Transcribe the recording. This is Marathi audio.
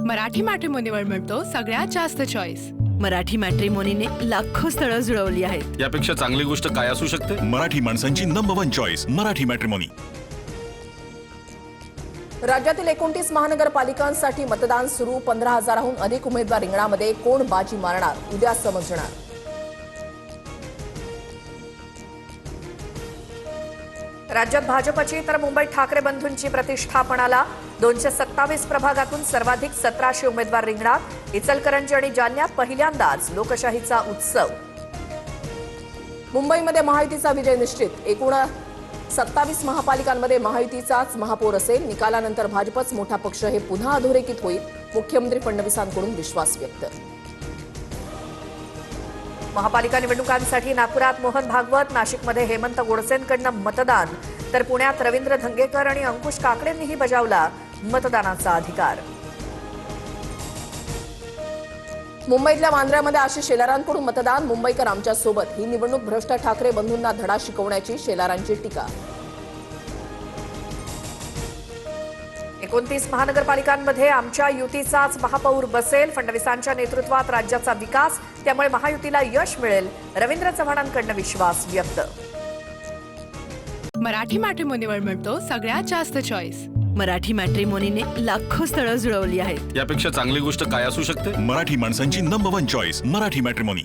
मराठी मॅट्रिमोनीवर मिळतो सगळ्यात जास्त चॉईस। मराठी मॅट्रिमोनीने लाखो स्थळं जुळवली आहेत। यापेक्षा चांगली गोष्ट काय असू शकते? मराठी माणसांची नंबर 1 चॉईस मराठी मॅट्रिमोनी। राज्यातील 29 महानगरपालिकांसाठी मतदान सुरू। 15,000हून अधिक उमेदवार रिंगणामध्ये, कोण बाजी मारणार उद्या समजणार। राज्यात भाजपची तर मुंबईत ठाकरे बंधूंची प्रतिष्ठा पणाला। 227 प्रभागातून सर्वाधिक 1700 उमेदवार रिंगणात। इचलकरंजी आणि जालन्यात पहिल्यांदाच लोकशाहीचा उत्सव। मुंबईमध्ये महायुतीचा विजय निश्चित। एकूण 27 महापालिकांमध्ये महायुतीचाच महापौर असेल। निकालानंतर भाजपच मोठा पक्ष हे पुन्हा अधोरेखित होईल। मुख्यमंत्री फडणवीसांकडून विश्वास व्यक्त। महापालिका निवडणुकांसाठी नागपुरात मोहन भागवत, नाशिकमध्ये हेमंत गोडसेंकडून मतदान, तर पुण्यात रवींद्र धंगेकर आणि अंकुश काकडेंनीही बजावला मतदानाचा अधिकार। मुंबईतल्या वांद्र्यामध्ये आशिष शेलारांकडून मतदान। मुंबईकर आमच्या सोबत, ही निवडणूक भ्रष्ट ठाकरे बंधूंना धडा शिकवण्याची शेलारांची टीका। 29 महानगरपालिकांमध्ये आमच्या युतीचाच महापौर बसेल। फडणवीसांच्या नेतृत्वात राज्याचा विकास, त्यामुळे महायुतीला यश मिळेल। रवींद्र चव्हाणांकडून विश्वास व्यक्त। मराठी मॅट्रिमोनीवर मिळतो सगळ्यात जास्त चॉईस। मराठी मॅट्रिमोनीने लाखो स्थळं जुळवली आहेत। यापेक्षा चांगली गोष्ट काय असू शकते? मराठी माणसांची नंबर 1 चॉईस मराठी मॅट्रिमोनी।